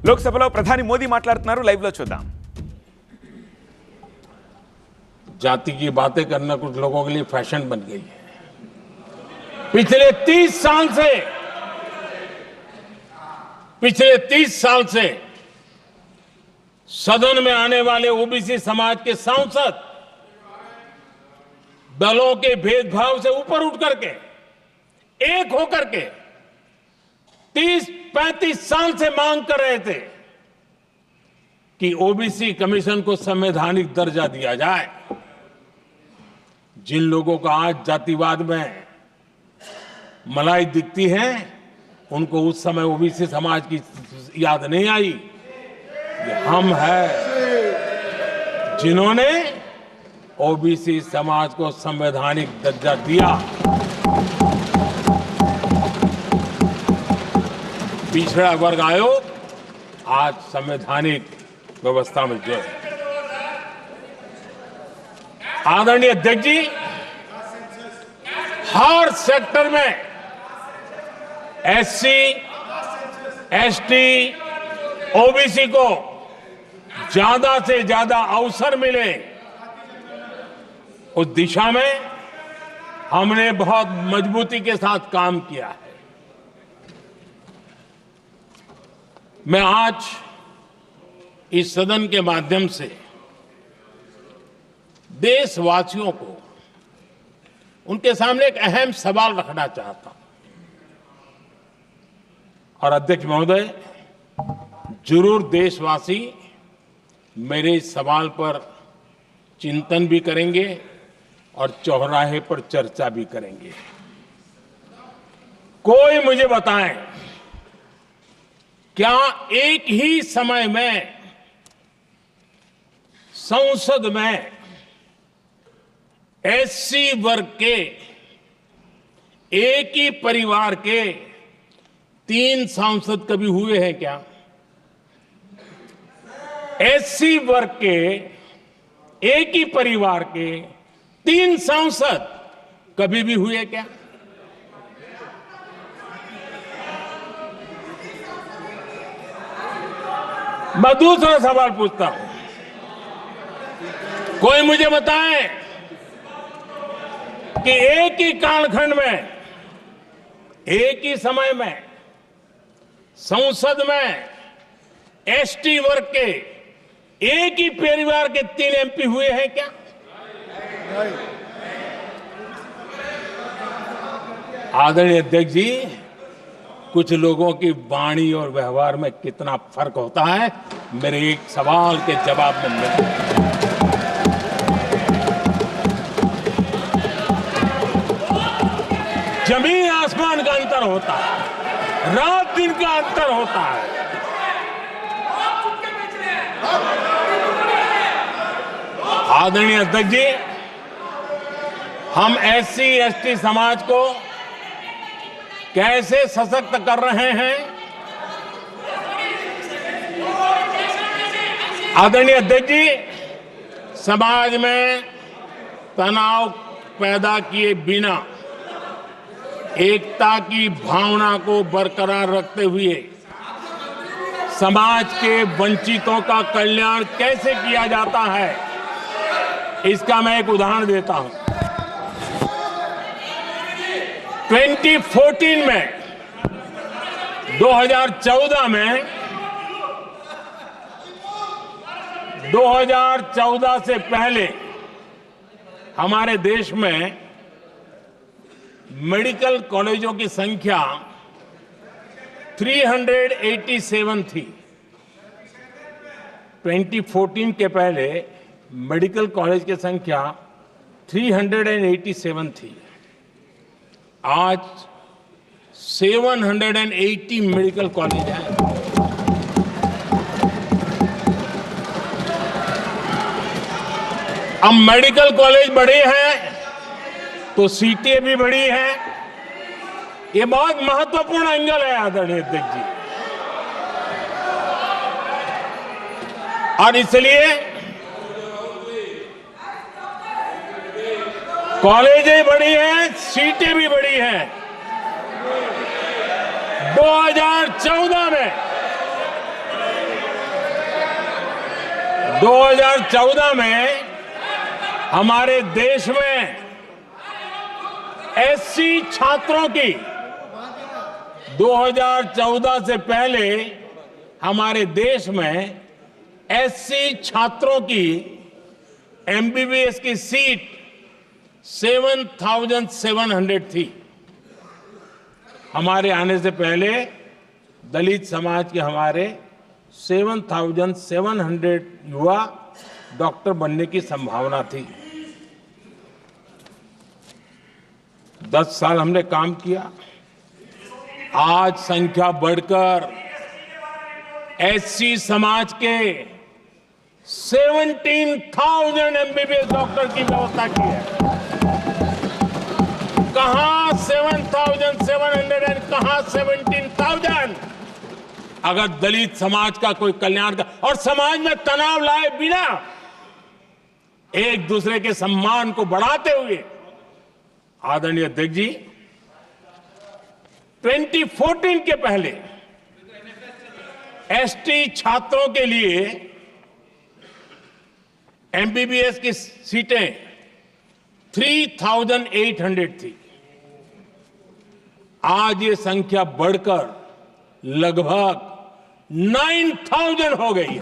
లోక్సభలో ప్రధాని మోదీ మాట్లాడుతున్నారు, లైవ్ లో చూద్దాం. जाति की बातें करना कुछ लोगों के लिए फैशन बन गई है. पिछले 30 साल से सदन में आने वाले ओबीसी समाज के सांसद दलों के भेदभाव से ऊपर उठ करके एक होकर के 30-35 साल से मांग कर रहे थे कि ओबीसी कमीशन को संवैधानिक दर्जा दिया जाए. जिन लोगों को आज जातिवाद में मलाई दिखती है, उनको उस समय ओबीसी समाज की याद नहीं आई. ये हम हैं जिन्होंने ओबीसी समाज को संवैधानिक दर्जा दिया. पिछड़ा वर्ग आयोग आज संवैधानिक व्यवस्था में जो है. आदरणीय अध्यक्ष जी, हर सेक्टर में एससी, एसटी, ओबीसी को ज्यादा से ज्यादा अवसर मिले, उस दिशा में हमने बहुत मजबूती के साथ काम किया है. मैं आज इस सदन के माध्यम से देशवासियों को उनके सामने एक अहम सवाल रखना चाहता हूं. और अध्यक्ष महोदय, जरूर देशवासी मेरे इस सवाल पर चिंतन भी करेंगे और चौराहे पर चर्चा भी करेंगे. कोई मुझे बताएं, क्या एक ही समय में संसद में एससी वर्ग के एक ही परिवार के 3 सांसद कभी हुए हैं क्या? एससी वर्ग के एक ही परिवार के 3 सांसद कभी भी हुए क्या? मैं दूसरा सवाल पूछता हूं. कोई मुझे बताए कि एक ही कालखंड में, एक ही समय में संसद में एसटी वर्ग के एक ही परिवार के 3 एमपी हुए हैं क्या? आदरणीय अध्यक्ष जी, कुछ लोगों की वाणी और व्यवहार में कितना फर्क होता है, मेरे एक सवाल के जवाब में मिलता है. जमीन आसमान का अंतर होता है, रात दिन का अंतर होता है. आदरणीय अध्यक्ष जी, हम एससी एसटी समाज को कैसे सशक्त कर रहे हैं? आदरणीय अध्यक्ष जी, समाज में तनाव पैदा किए बिना एकता की भावना को बरकरार रखते हुए समाज के वंचितों का कल्याण कैसे किया जाता है, इसका मैं एक उदाहरण देता हूं. 2014 में 2014 से पहले हमारे देश में मेडिकल कॉलेजों की संख्या 387 थी. 2014 के पहले मेडिकल कॉलेज की संख्या 387 थी. आज 780 मेडिकल कॉलेज हैं. अब मेडिकल कॉलेज बड़े हैं तो सीटें भी बढ़ी हैं. ये बहुत महत्वपूर्ण एंगल है आदरणीय अध्यक्ष जी. और इसलिए कॉलेजें बड़ी हैं, सीटें भी बड़ी हैं. 2014 में 2014 में हमारे देश में एससी छात्रों की 2014 से पहले हमारे देश में एससी छात्रों की एमबीबीएस की सीट 7,700 थी। हमारे आने से पहले दलित समाज के हमारे 7,700 युवा डॉक्टर बनने की संभावना थी। 10 साल हमने काम किया। आज संख्या बढ़कर एससी समाज के 17,000 एमबीबीएस डॉक्टर की व्यवस्था की है। कहां 7,700 कहां 17,000? अगर दलित समाज का कोई कल्याण और समाज में तनाव लाए बिना एक दूसरे के सम्मान को बढ़ाते हुए, आदरणीय अध्यक्ष जी, 2014 के पहले एसटी छात्रों के लिए एमबीबीएस की सीटें 3,800 थी। आज ये संख्या बढ़कर लगभग 9,000 हो गई है।